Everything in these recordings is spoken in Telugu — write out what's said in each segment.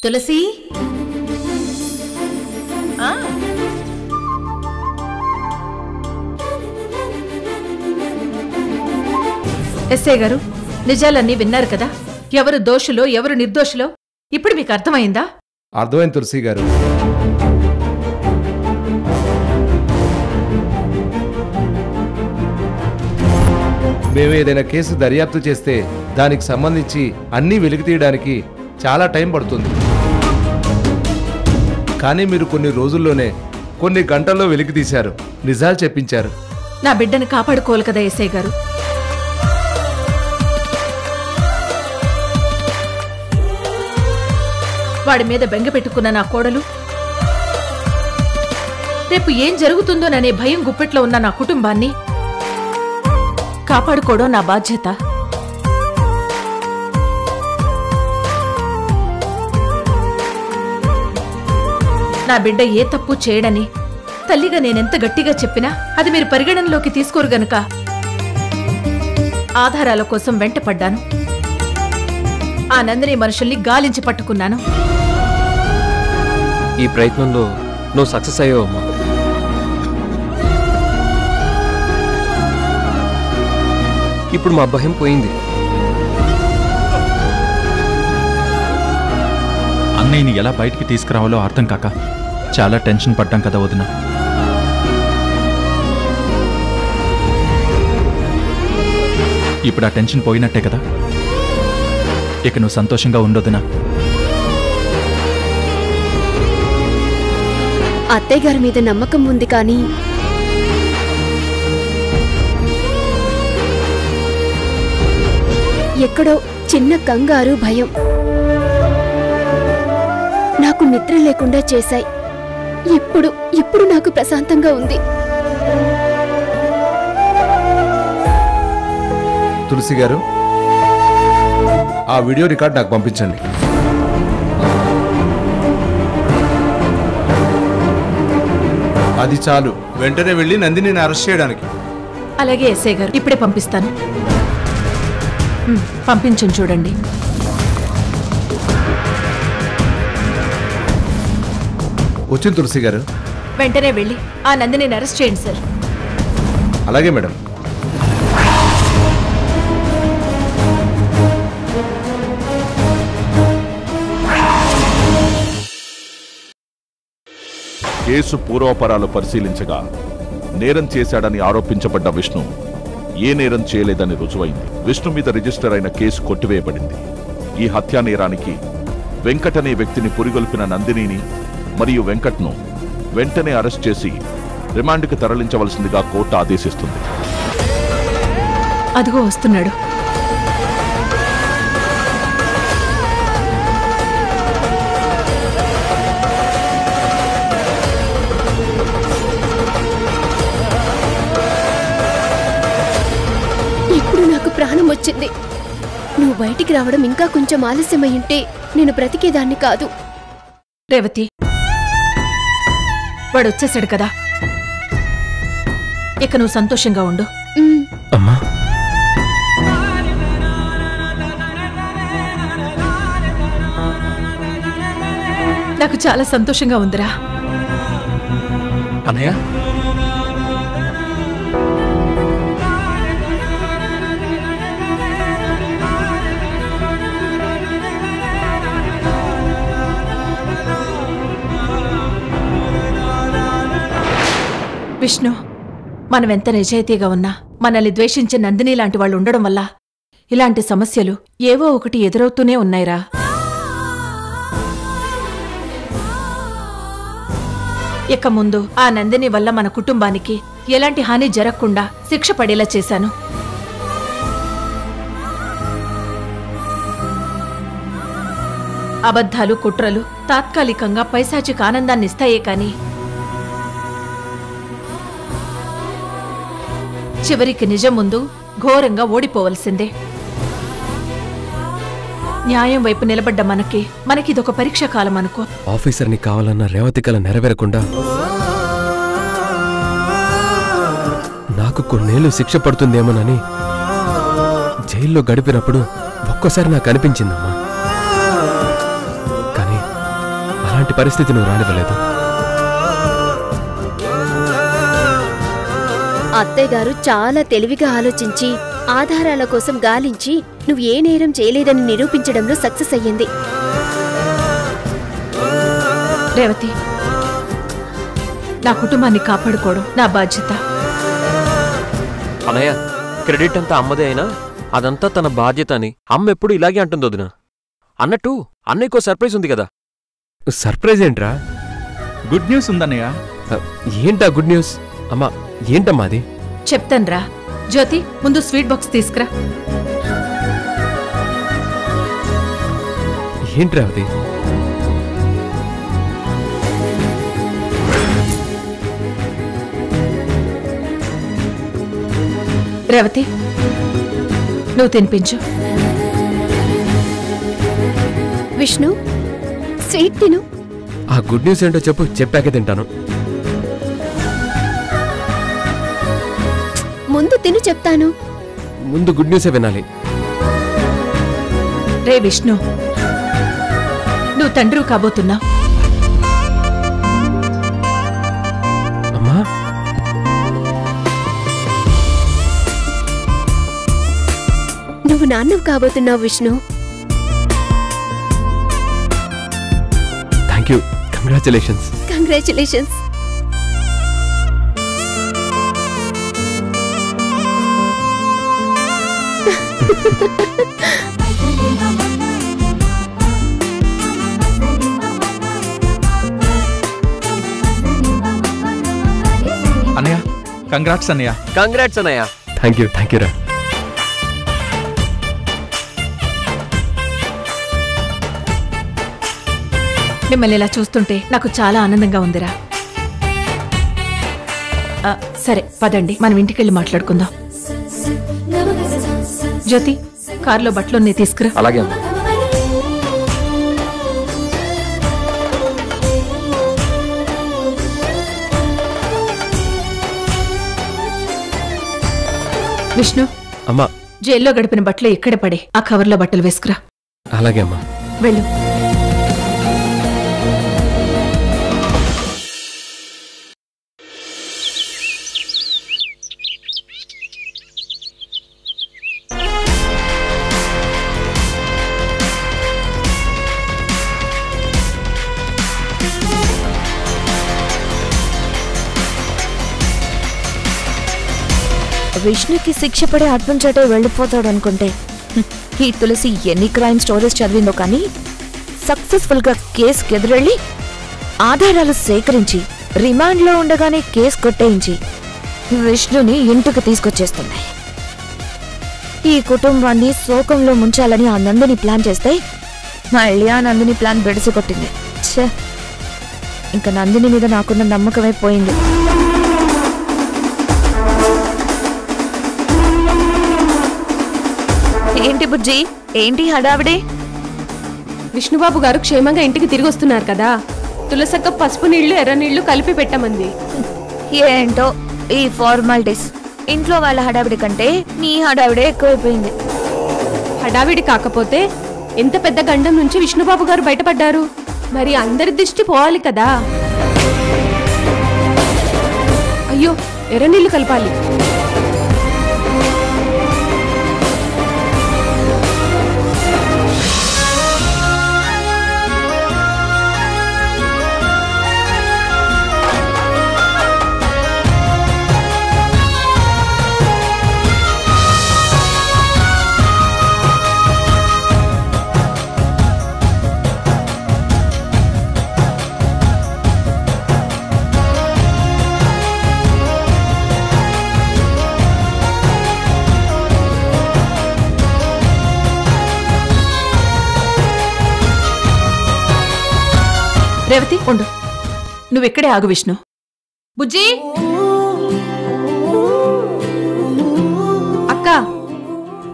తులసి ఎస్ఐ గారు, నిజాలన్నీ విన్నారు కదా? ఎవరు దోషులో ఎవరు నిర్దోషులో ఇప్పుడు మీకు అర్థమైందా? అర్థమైంది తులసి గారు. మేము ఏదైనా కేసు దర్యాప్తు చేస్తే దానికి సంబంధించి అన్నీ వెలికి తీయడానికి చాలా టైం పడుతుంది. కానీ మీరు కొన్ని రోజుల్లోనే కొన్ని గంటల్లో వెలికి తీశారు, నిజాలు చెప్పించారు. నా బిడ్డను కాపాడుకోవాలి కదా ఎస్ఐ గారు. వాడి మీద బెంగ పెట్టుకున్న నా కోడలు రేపు ఏం జరుగుతుందోననే భయం గుప్పెట్లో ఉన్న నా కుటుంబాన్ని కాపాడుకోవడం నా బాధ్యత. నా బిడ్డ ఏ తప్పు చేయడని తల్లిగా నేనెంత గట్టిగా చెప్పినా అది మీరు పరిగణనలోకి తీసుకోరు గనుక ఆధారాల కోసం వెంటపడ్డాను. ఆ నందిని మనుషుల్ని గాలించి పట్టుకున్నాను. ఈ ప్రయత్నంలో నువ్వు సక్సెస్ అయ్యావమ్మా. ఇప్పుడు మా భయం పోయింది. అన్నయ్యని ఎలా బయటికి తీసుకురావాలో అర్థం కాక చాలా టెన్షన్ పడ్డాం కదా వదిన. ఇప్పుడు ఆ టెన్షన్ పోయినట్టే కదా? ఇక నువ్వు సంతోషంగా ఉండొదినా? అత్తయ్య గారి మీద నమ్మకం ఉంది, కానీ ఎక్కడో చిన్న కంగారు, భయం నాకు నిద్ర లేకుండా చేశాయి. ఇప్పుడు నాకు ప్రశాంతంగా ఉంది. తులసి గారు, ఆ వీడియో రికార్డ్ నాకు పంపించండి. అది చాలు, వెంటనే వెళ్ళి నందినిని అరెస్ట్ చేయడానికి. అలాగే ఎస్ఐ గారు, ఇప్పుడే పంపిస్తాను. పంపించండి, చూడండి. వచ్చింది తులసి గారు. వెంటనే వెళ్ళి ఆ నందినిని అరెస్ట్ చేయండి సార్. అలాగే మేడం. కేసు పూర్వాపరాలు పరిశీలించగా నేరం చేశాడని ఆరోపించబడ్డ విష్ణు ఏ నేరం చేయలేదని రుజువైంది. విష్ణు మీద రిజిస్టర్ అయిన కేసు కొట్టివేయబడింది. ఈ హత్యా నేరానికి వెంకట్ అనే వ్యక్తిని పురిగొల్పిన నందినిని మరియు వెంకట్ను వెంటనే అరెస్ట్ చేసి రిమాండ్కి తరలించవలసిందిగా కోర్టు ఆదేశిస్తుంది. అదిగో వస్తున్నాడు. ఇప్పుడు నాకు ప్రాణం వచ్చింది. నువ్వు బయటికి రావడం ఇంకా కొంచెం ఆలస్యమయ్యుంటే నేను బ్రతికేదాన్ని కాదు. రేవతి, వాడు వచ్చేసాడు కదా, ఇక నువ్వు సంతోషంగా ఉండు. అమ్మా, నాకు చాలా సంతోషంగా ఉందిరా. అన్నయ్య, విష్ణు, మనం ఎంత నిజాయితీగా ఉన్నా మనల్ని ద్వేషించే నందిని లాంటి వాళ్ళు ఉండడం వల్ల ఇలాంటి సమస్యలు ఏవో ఒకటి ఎదురవుతూనే ఉన్నాయిరా. ఇక ముందు ఆ నందిని వల్ల మన కుటుంబానికి ఎలాంటి హాని జరగకుండా శిక్ష పడేలా చేశాను. అబద్ధాలు, కుట్రలు తాత్కాలికంగా పైశాచిక ఆనందాన్నిస్తాయే కాని చివరికి నిజం ముందు ఘోరంగా ఓడిపోవలసిందే. న్యాయం వైపు నిలబడ్డ మనకిదొక పరీక్షా కాలం అనుకో. ఆఫీసర్ని కావాలన్న రేవతి కల నెరవేరకుండా నాకు కొన్నేళ్లు శిక్ష పడుతుందేమోనని జైల్లో గడిపినప్పుడు ఒక్కోసారి నాకు అనిపించిందమ్మా. కానీ అలాంటి పరిస్థితి నువ్వు రానివ్వలేదు. అత్తయ్య గారు చాలా తెలివిగా ఆలోచించి ఆధారాల కోసం గాలించి నువ్వు ఏ నేరం చేయలేదని నిరూపించడంలో సక్సెస్ అయ్యింది. రేవతి, నా కుటుంబాన్ని కాపాడుకోవడం నా బాధ్యత. అన్నయ్య, క్రెడిట్ అంతా అమ్మదే అయినా అదంతా తన బాధ్యత అని అమ్మ ఎప్పుడు ఇలాగే అంటుంది వదినా. అన్నట్టు అన్నయ్యకో సర్ప్రైజ్ ఉంది కదా. సర్ప్రైజ్ ఏంట్రా? గుడ్ న్యూస్ ఉందన్నయ్య. ఏంటా గుడ్ న్యూస్? అమ్మా, ఏంటమ్మా అది? చెప్తాన్రా. జ్యోతి, ముందు స్వీట్ బాక్స్ తీసుకురా. ఏంట్రా అది? రేవతి, నువ్వు తినిపించు. విష్ణు, స్వీట్ తిను. ఆ గుడ్ న్యూస్ ఏంటో చెప్పు, చెప్పాకే తింటాను. ముందు తిను, చెప్తాను. ముందు గుడ్ న్యూసే వినాలి. రే విష్ణు, నువ్వు తండ్రి కాబోతున్నావు. అమ్మా, నువ్వు నాన్నవు కాబోతున్నావు Vishnu. Thank you. Congratulations. Congratulations. అన్నయ్య, కంగ్రాట్స్ అన్నయ్య. కంగ్రాట్స్ అన్నయ్య. థ్యాంక్ యూ రా. మిమ్మల్ని ఇలా చూస్తుంటే నాకు చాలా ఆనందంగా ఉందిరా. సరే పదండి, మనం ఇంటికెళ్ళి మాట్లాడుకుందాం. జ్యోతి, కారులో బట్టలున్నాయి, తీసుకురా. అలాగే అమ్మా. విష్ణు, అమ్మా. జైల్లో గడిపిన బట్టలు ఇక్కడే పడే, ఆ కవర్లో బట్టలు వేసుకురా. అలాగే అమ్మా. వెళ్ళు. విష్ణుకి శిక్ష పడే అడ్వంచటే వెళ్ళిపోతాడు అనుకుంటే, ఈ తులసి ఎన్ని క్రైమ్ స్టోరీస్ చదివిందో కానీ సక్సెస్ఫుల్గా కేసుకి ఎదురెళ్ళి ఆధారాలు సేకరించి రిమాండ్లో ఉండగానే కేసు కొట్టేయించి విష్ణుని ఇంటికి తీసుకొచ్చేస్తుంది. ఈ కుటుంబాన్ని శోకంలో ముంచాలని ఆ నందిని ప్లాన్ చేస్తే మళ్ళీ ఆ నందిని ప్లాన్ బెడిసి కొట్టింది. ఛే, ఇంకా నందిని మీద నాకున్న నమ్మకమే పోయింది. ఏంటి బుజ్జి, ఏంటి హడావిడే? విష్ణుబాబు గారు క్షేమంగా ఇంటికి తిరిగి వస్తున్నారు కదా, తులసక్క పసుపు నీళ్లు ఎర్ర నీళ్లు కలిపి పెట్టమంది. ఏంటో ఈ ఫార్మాలిటీస్. ఇంట్లో వాళ్ళ హడావిడి కంటే నీ హడావిడే ఎక్కువైపోయింది. హడావిడి కాకపోతే ఎంత పెద్ద గండం నుంచి విష్ణుబాబు గారు బయటపడ్డారు, మరి అందరి దృష్టి పోవాలి కదా. అయ్యో, ఎర్ర నీళ్లు కలపాలి. రేవతి, ఉండు. నువ్వెక్కడే ఆగు విష్ణు. బుజ్జి, అక్క,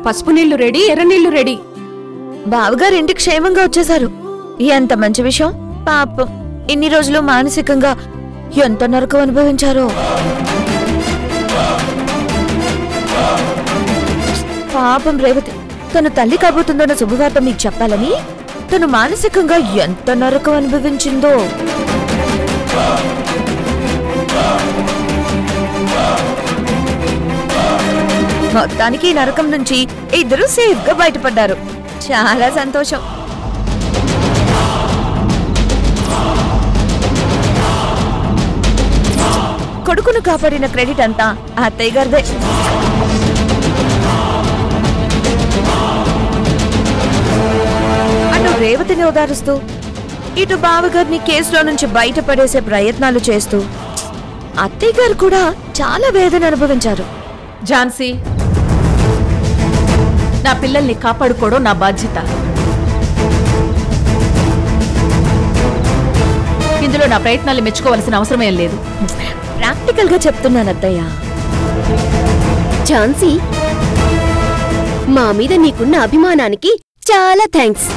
పసుపు నీళ్లు రెడీ, ఎర్ర నీళ్లు రెడీ. బావగారు ఇంటికి క్షేమంగా వచ్చేశారు. ఎంత మంచి విషయం. పాపం ఇన్ని రోజులు మానసికంగా ఎంత నరకం అనుభవించారో. పాపం రేవతి తన తల్లి కాబోతుందన్న శుభవార్త మీకు చెప్పాలని తను మానసికంగా ఎంత నరకం అనుభవించిందో. మొత్తానికి ఈ నరకం నుంచి ఇద్దరు సేఫ్ గా బయటపడ్డారు. చాలా సంతోషం. కొడుకును కాపాడిన క్రెడిట్ అంతా అత్తయ్య గారిదే. అటు రేవతిని ఓదారుస్తూ, ఇటు బావగారిని కేసులో నుంచి బయటపడేసే ప్రయత్నాలు చేస్తూ అత్తయ్య గారు కూడా చాలా వేదన అనుభవించారు. ఝాన్సీ, నా పిల్లల్ని కాపాడుకోవడం నా బాధ్యత. ఇందులో నా ప్రయత్నాలు మెచ్చుకోవాల్సిన అవసరమేం లేదు. ప్రాక్టికల్ గా చెప్తున్నాను అత్తయ్య. ఝాన్సీ, మా మీద నీకున్న అభిమానానికి చాలా థ్యాంక్స్.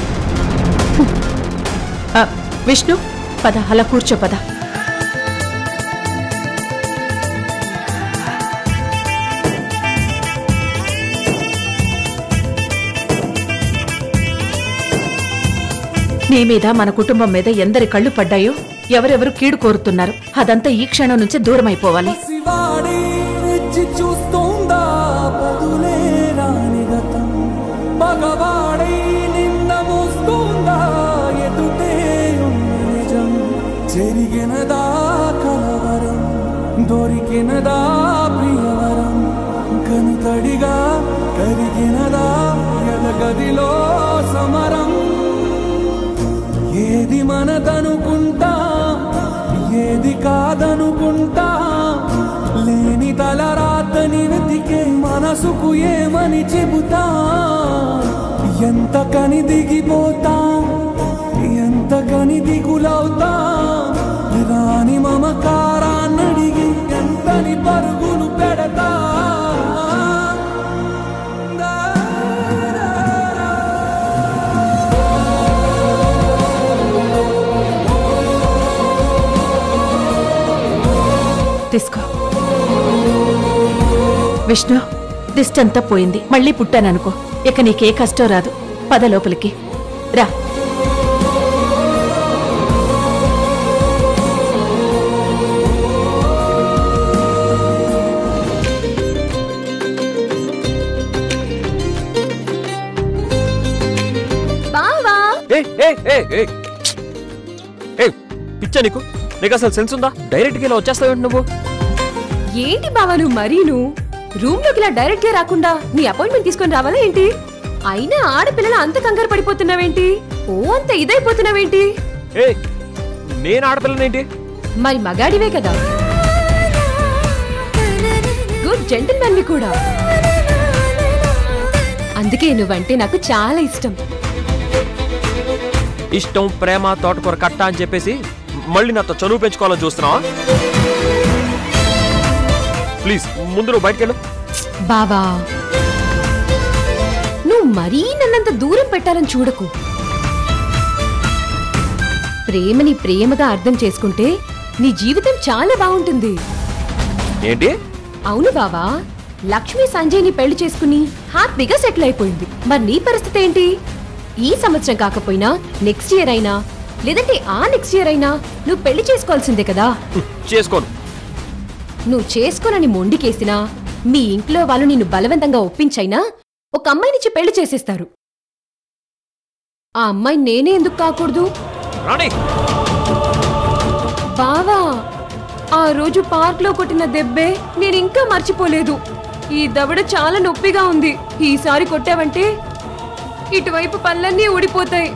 విష్ణు, పద, అలా కూర్చో, పద. నీ మీద, మన కుటుంబం మీద ఎందరి కళ్ళు పడ్డాయో, ఎవరెవరు కీడు కోరుతున్నారు, అదంతా ఈ క్షణం నుంచి దూరం అయిపోవాలి. జరిగినదా కలవరం, దొరికినదా ప్రియవరం, కనుతడిగా కరిగినదా ఎదగదిలో సమరం. ఏది మనదనుకుంటా, ఏది కాదనుకుంటా, లేని తలరాతని వెతికే మనసుకు ఏమని చెబుతా. ఎంత కని దిగిపోతా, ఎంత కని దిగులవుతా, రాని మమకారాన్నడిగి ఎంతని పరుగులు పెడతా. తీసుకో. విష్ణు, దిష్టంతా పోయింది. మళ్ళీ పుట్టాననుకో, ఇక నీకే కష్టం రాదు. పద లోపలికి రా. పిచ్చా నీకు? నీకు అసలు సెన్స్ ఉందా? డైరెక్ట్ గా ఇలా వచ్చేస్తావేంటి నువ్వు? ఏంటి బావా నువ్వు మరీను? రూమ్ లోకి ఇలా డైరెక్ట్ గా రాకుండా నీ అపాయింట్మెంట్ తీసుకొని రావాలా ఏంటి? అయినా ఆడపిల్లలు అంత కంగారు పడిపోతున్నావేంటి? ఓ అంత ఇదైపోతున్నావేంటి? నేను ఆడపిల్లనేంటి? మరి మగాడివే కదా, గుడ్ జెంటిల్మెన్ కూడా. అందుకే నువ్వంటే నాకు చాలా ఇష్టం. ఇష్టం, ప్రేమ, తోటకూర కట్ట అని చెప్పేసి మళ్ళీ నాతో చనువు పెంచుకోవాలని చూస్తున్నావా? ప్లీజ్ ముందు నువ్వు బయటకెళ్ళు. బావా, నువ్వు మరీ నన్నంత దూరం పెట్టాలని చూడకు. ప్రేమని ప్రేమగా అర్థం చేసుకుంటే నీ జీవితం చాలా బాగుంటుంది. ఏంటి? అవును బావా, లక్ష్మి సంజయ్ని పెళ్లి చేసుకుని హ్యాపీగా సెటిల్ అయిపోయింది. మరి నీ పరిస్థితి ఏంటి? ఈ సంవత్సరం కాకపోయినా నెక్స్ట్ ఇయర్ అయినా, లేదంటే ఆ నెక్స్ట్ ఇయర్ అయినా నువ్వు పెళ్లి చేసుకోవాల్సిందే కదా. చేసుకోను. నువ్వు చేసుకోనని మొండికేసినా, మీ ఇంట్లో వాళ్ళు నిన్ను బలవంతంగా ఒప్పించైనా ఒక అమ్మాయినిచ్చి పెళ్లి చేసేస్తారు. ఆ అమ్మాయి నేనే ఎందుకు కాకూడదు? బావా, ఆ రోజు పార్క్ లో కొట్టిన దెబ్బే నేనింకా మర్చిపోలేదు. ఈ దవడ చాలా నొప్పిగా ఉంది. ఈసారి కొట్టావంటే ఇటువైపు పళ్ళన్నీ ఊడిపోతాయి.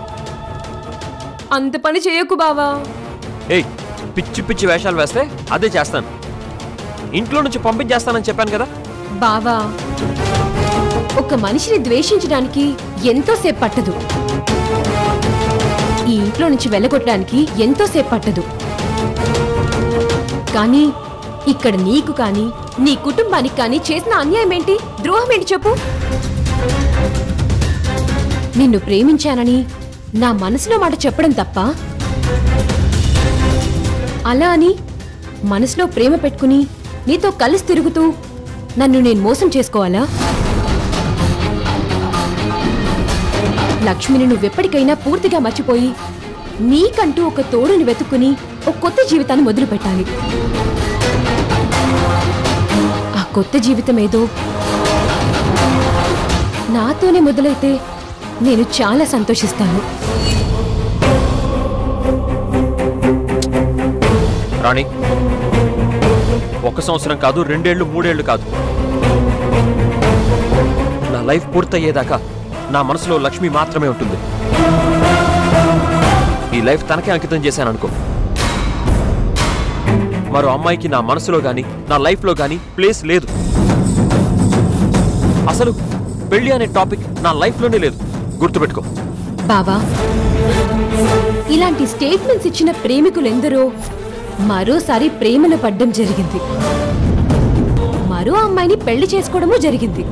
అంత పని చేయకు బావా. పిచ్చి పిచ్చి వేషాలు వేస్తే అదే చేస్తాను. ఇంట్లో నుంచి పంపించేస్తానని చెప్పాను కదా. బావా, ఒక మనిషిని ద్వేషించడానికి ఎంతోసేపు పట్టదు, ఈ ఇంట్లో నుంచి వెళ్ళగొట్టడానికి ఎంతోసేపు పట్టదు. కానీ ఇక్కడ నీకు కానీ నీ కుటుంబానికి కానీ చేసిన అన్యాయం ఏంటి, ద్రోహం ఏంటి చెప్పు? నిన్ను ప్రేమించానని నా మనసులో మాట చెప్పడం తప్ప, అలా అని మనసులో ప్రేమ పెట్టుకుని నీతో కలిసి తిరుగుతూ నన్ను నేను మోసం చేసుకోవాలా? లక్ష్మిని నువ్వెప్పటికైనా పూర్తిగా మర్చిపోయి నీకంటూ ఒక తోడుని వెతుక్కుని ఒక కొత్త జీవితాన్ని మొదలు పెట్టాలి. ఆ కొత్త జీవితం ఏదో నాతోనే మొదలైతే నేను చాలా సంతోషిస్తాను. రాణి, 1 సంవత్సరం కాదు, 2 ఏళ్ళు 3 ఏళ్ళు కాదు, నా లైఫ్ పూర్తయ్యేదాకా నా మనసులో లక్ష్మి మాత్రమే ఉంటుంది. ఈ లైఫ్ తనకే అంకితం చేశాననుకో, మరో అమ్మాయికి నా మనసులో గాని నా లైఫ్లో గాని ప్లేస్ లేదు. అసలు పెళ్లి అనే టాపిక్ నా లైఫ్లోనే లేదు, గుర్తుపెట్టుకో. బావా, ఇలాంటి స్టేట్మెంట్స్ ఇచ్చిన ప్రేమికులెందరో మరోసారి ప్రేమను పడ్డం జరిగింది, మరో అమ్మాయిని పెళ్లి చేసుకోవడమూ జరిగింది.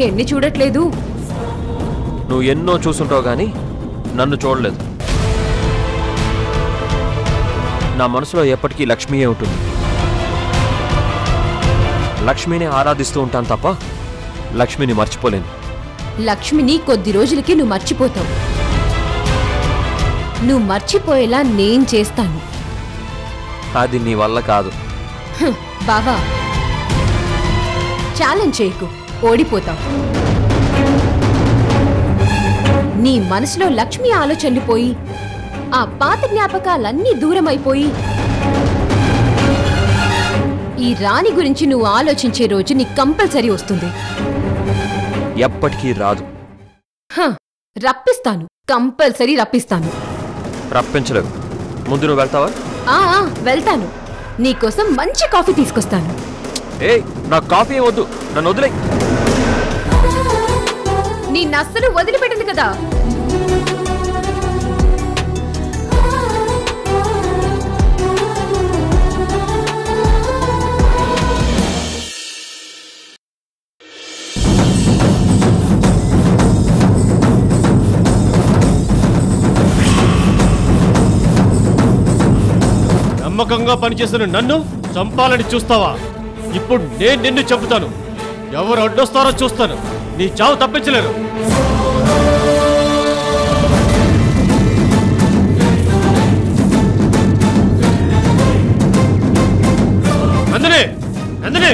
ఎన్ని చూడట్లేదు? నువ్వు ఎన్నో చూసుంటావు గాని నన్ను చూడలేదు. నా మనసులో ఎప్పటికీ లక్ష్మియే ఉంటుంది. లక్ష్మిని ఆరాధిస్తూ ఉంటాను తప్ప లక్ష్మిని మర్చిపోలేను. లక్ష్మిని కొద్ది రోజులకి నువ్వు మర్చిపోతావు. నువ్వు మర్చిపోయేలా నేను చేస్తాను. అది నీ వల్ల కాదు. బావా, ఛాలెంజ్ చేయకు, ఓడిపోతావు. నీ మనసులో లక్ష్మి ఆలోచనలు పోయి ఆ పాత జ్ఞాపకాలన్నీ దూరమైపోయి ఈ రాణి గురించి నువ్వు ఆలోచించే రోజు నీకు కంపల్సరీ వస్తుంది. ఎప్పటికీ రాదు. రప్పిస్తాను, కంపల్సరీ రప్పిస్తాను. రప్పించలేవు. ముందు నువ్వు వెళ్తావా? వెళ్తాను. నీకోసం మంచి కాఫీ తీసుకొస్తాను. నా కాఫీ ఏం వద్దు, నన్ను వదిలే. నీ నస్సలు వదిలిపెట్టింది కదా. నమ్మకంగా పనిచేస్తున్న నన్ను చంపాలని చూస్తావా? ఇప్పుడు నేను నిన్ను చంపుతాను. ఎవరు అడ్డొస్తారో చూస్తాను. నీ చావు తప్పించలేరు. నందిని, నందిని!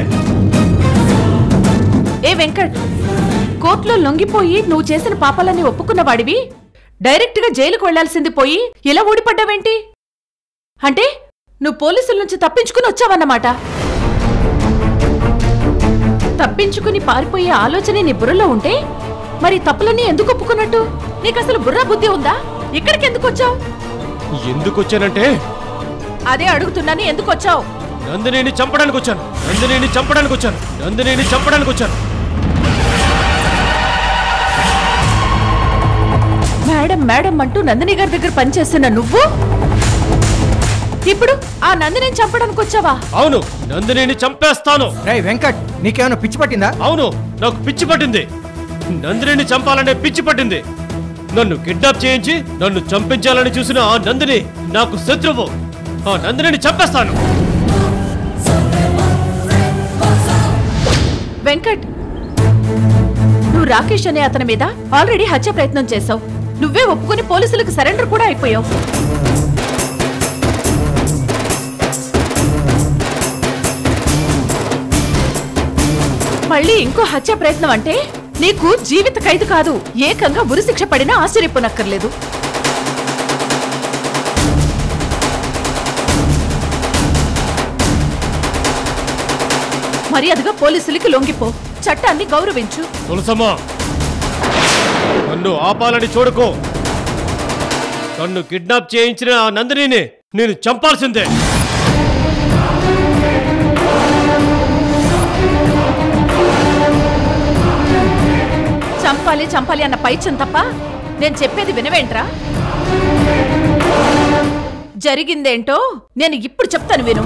ఏ వెంకట్, కోర్టులో లొంగిపోయి నువ్వు చేసిన పాపాలన్నీ ఒప్పుకున్నవాడివి డైరెక్ట్ గా జైలుకు వెళ్లాల్సింది పోయి ఇలా ఊడిపడ్డావేంటి? అంటే నువ్వు పోలీసుల నుంచి తప్పించుకుని వచ్చావన్నమాట. తప్పించుకుని పారిపోయే ఆలోచనే నీ బుర్రలో ఉంటే మరి తప్పులన్నీ ఎందుకు ఒప్పుకున్నట్టు? నీకసలు బుర్ర బుద్ధి ఉందా? ఇక్కడికి ఎందుకు వచ్చావు? ఎందుకు వచ్చానంటే అదే అడుగుతున్నాను, ఎందుకు వచ్చావు? నందినిని చంపడానికి వచ్చాను. నందినిని చంపడానికి వచ్చాను. నందినిని చంపడానికి వచ్చాను. మేడం మేడం అంటూ నందిని గారి దగ్గర పనిచేస్తున్న నువ్వు ఇప్పుడు ఆ నందినిని చంపడానికి వచ్చావా? అవును, నందినిని చంపేస్తాను. వెంకట్, నీకేమైనా పిచ్చి పట్టిందా? అవును, నాకు పిచ్చి పట్టింది. నందినిని చంపాలనే పిచ్చి పట్టింది. నన్ను కిడ్నాప్ చేయించి నన్ను చంపించాలని చూసిన ఆ నందిని నాకు శత్రువు. ఆ నందినిని చంపేస్తాను. వెంకట్, నువ్వు రాకేష్ అనే అతని మీద ఆల్రెడీ హత్య ప్రయత్నం చేశావు. నువ్వే ఒప్పుకుని పోలీసులకు సరెండర్ కూడా అయిపోయావు. మళ్ళీ ఇంకో హత్య ప్రయత్నం అంటే నీకు జీవిత ఖైదు కాదు, ఏకంగా ఉరిశిక్ష పడినా ఆశ్చర్యపోనక్కర్లేదు. మర్యాదగా పోలీసులకి లొంగిపో, చట్టాన్ని గౌరవించు. తులసమ్మా, నన్ను ఆపాలని చూడకో. నన్ను కిడ్నాప్ చేయించిన ఆ నందినిని నేను చంపాల్సిందే. చంపాలి చంపాలి అన్న పైచం తప్ప నేను చెప్పేది వినవేంట్రా? జరిగిందేంటో నేను ఇప్పుడు చెప్తాను విను.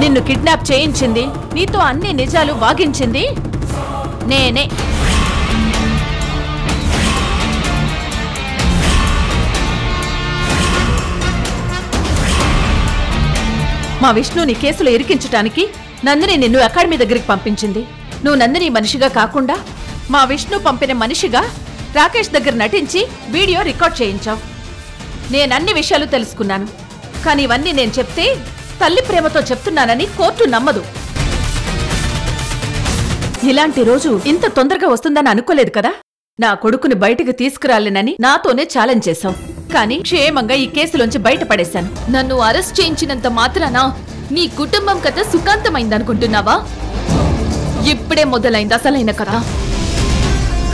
నిన్ను కిడ్నాప్ చేయించింది, నీతో అన్ని నిజాలు వాగించింది నేనే. మా విష్ణుని కేసులో ఇరికించటానికి నందిని నిన్ను అకాడమీ దగ్గరికి పంపించింది. నువ్వు నందిని మనిషిగా కాకుండా మా విష్ణు పంపిన మనిషిగా రాకేష్ దగ్గర నటించి వీడియో రికార్డ్ చేయించావు. నేనన్ని విషయాలు తెలుసుకున్నాను. కానీ ఇవన్నీ నేను చెప్తే తల్లి ప్రేమతో చెప్తున్నానని కోర్టు నమ్మదు. ఇలాంటి రోజు ఇంత తొందరగా వస్తుందని అనుకోలేదు కదా. నా కొడుకుని బయటకు తీసుకురాలేనని నాతోనే ఛాలెంజ్ చేశావు. కానీ క్షేమంగా ఈ కేసులోంచి బయటపడేశాను. నన్ను అరెస్ట్ చేయించినంత మాత్రాన నీ కుటుంబం కథ సుఖాంతమైందనుకుంటున్నావా? ఇప్పుడే మొదలైంది అసలైన కథ.